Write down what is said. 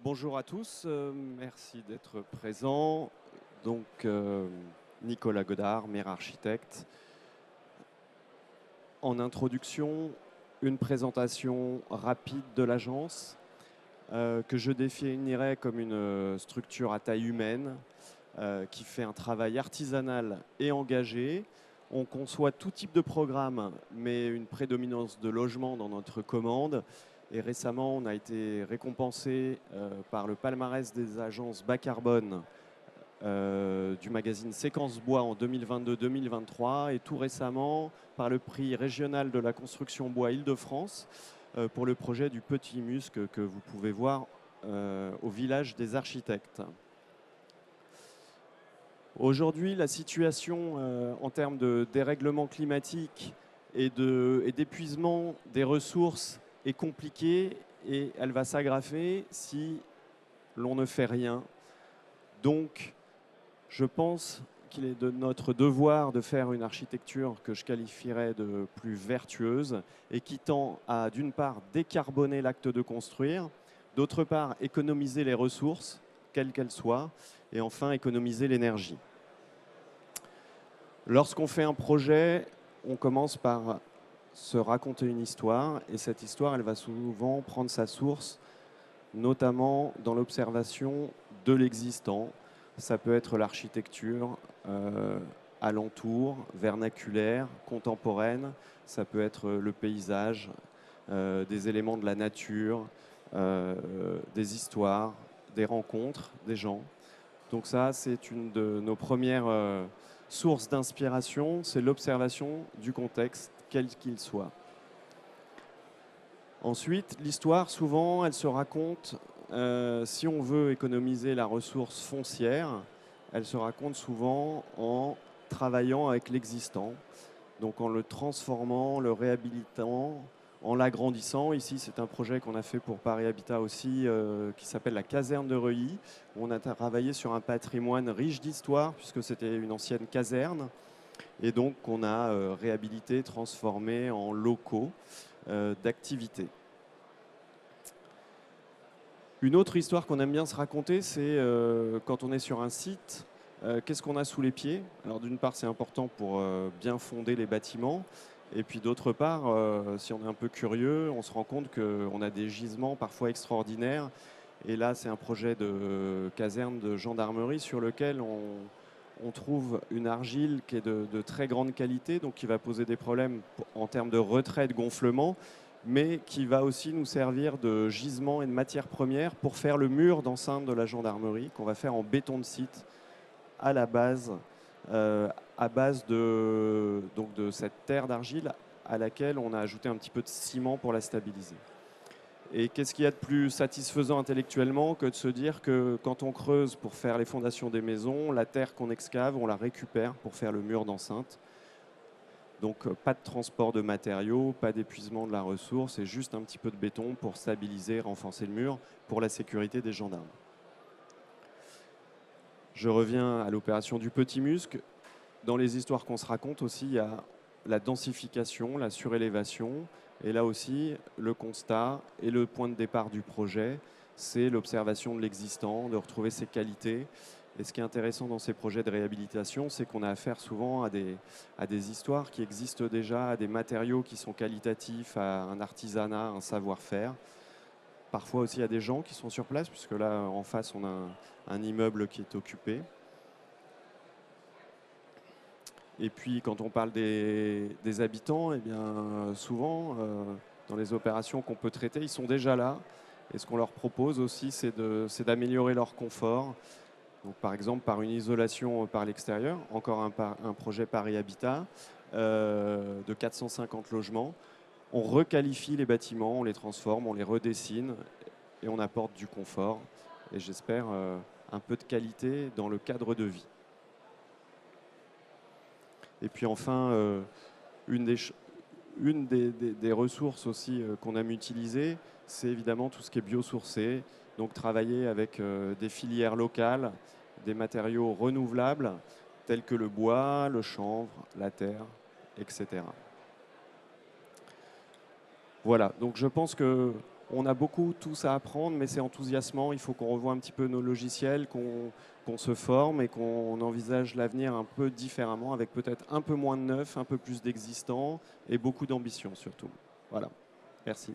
Bonjour à tous, merci d'être présents. Donc, Nicolas Godard, maire architecte. En introduction, une présentation rapide de l'agence que je définirais comme une structure à taille humaine qui fait un travail artisanal et engagé. On conçoit tout type de programme, mais une prédominance de logement dans notre commande. Et récemment, on a été récompensé par le palmarès des agences bas carbone du magazine Séquence Bois en 2022-2023 et tout récemment par le prix régional de la construction bois Île-de-France pour le projet du Petit Musc que vous pouvez voir au village des architectes. Aujourd'hui, la situation en termes de dérèglement climatique et d'épuisement des ressources est compliquée et elle va s'aggraver si l'on ne fait rien. Donc, je pense qu'il est de notre devoir de faire une architecture que je qualifierais de plus vertueuse et qui tend à, d'une part, décarboner l'acte de construire, d'autre part, économiser les ressources, quelles qu'elles soient, et enfin, économiser l'énergie. Lorsqu'on fait un projet, on commence par se raconter une histoire, et cette histoire, elle va souvent prendre sa source, notamment dans l'observation de l'existant. Ça peut être l'architecture alentour, vernaculaire, contemporaine. Ça peut être le paysage, des éléments de la nature, des histoires, des rencontres, des gens. Donc ça, c'est une de nos premières sources d'inspiration, c'est l'observation du contexte, quel qu'il soit. Ensuite, l'histoire, souvent, elle se raconte, si on veut économiser la ressource foncière, elle se raconte souvent en travaillant avec l'existant, donc en le transformant, le réhabilitant, en l'agrandissant. Ici, c'est un projet qu'on a fait pour Paris Habitat aussi, qui s'appelle la caserne de Reuilly, où on a travaillé sur un patrimoine riche d'histoire, puisque c'était une ancienne caserne, et donc on a réhabilité, transformé en locaux d'activité. Une autre histoire qu'on aime bien se raconter, c'est quand on est sur un site, qu'est-ce qu'on a sous les pieds? Alors d'une part, c'est important pour bien fonder les bâtiments. Et puis d'autre part, si on est un peu curieux, on se rend compte qu'on a des gisements parfois extraordinaires. Et là, c'est un projet de caserne de gendarmerie sur lequel on trouve une argile qui est de très grande qualité, donc qui va poser des problèmes en termes de retrait, de gonflement, mais qui va aussi nous servir de gisement et de matière première pour faire le mur d'enceinte de la gendarmerie qu'on va faire en béton de site à la base, à base donc de cette terre d'argile à laquelle on a ajouté un petit peu de ciment pour la stabiliser. Et qu'est-ce qu'il y a de plus satisfaisant intellectuellement que de se dire que quand on creuse pour faire les fondations des maisons, la terre qu'on excave, on la récupère pour faire le mur d'enceinte. Donc pas de transport de matériaux, pas d'épuisement de la ressource, et juste un petit peu de béton pour stabiliser, renforcer le mur pour la sécurité des gendarmes. Je reviens à l'opération du Petit Musc. Dans les histoires qu'on se raconte aussi, il y a la densification, la surélévation, et là aussi, le constat et le point de départ du projet, c'est l'observation de l'existant, de retrouver ses qualités. Et ce qui est intéressant dans ces projets de réhabilitation, c'est qu'on a affaire souvent à des histoires qui existent déjà, à des matériaux qui sont qualitatifs, à un artisanat, un savoir-faire. Parfois aussi à des gens qui sont sur place, puisque là, en face, on a un immeuble qui est occupé. Et puis, quand on parle des habitants, eh bien, souvent, dans les opérations qu'on peut traiter, ils sont déjà là. Et ce qu'on leur propose aussi, c'est d'améliorer leur confort. Donc, par exemple, par une isolation par l'extérieur, encore un projet Paris Habitat de 450 logements. On requalifie les bâtiments, on les transforme, on les redessine et on apporte du confort. Et j'espère un peu de qualité dans le cadre de vie. Et puis enfin, une des ressources aussi qu'on aime utiliser, c'est évidemment tout ce qui est biosourcé. Donc travailler avec des filières locales, des matériaux renouvelables, tels que le bois, le chanvre, la terre, etc. Voilà, donc je pense qu'on On a beaucoup tous à apprendre, mais c'est enthousiasmant. Il faut qu'on revoie un petit peu nos logiciels, qu'on se forme et qu'on envisage l'avenir un peu différemment, avec peut-être un peu moins de neuf, un peu plus d'existant et beaucoup d'ambition surtout. Voilà, merci.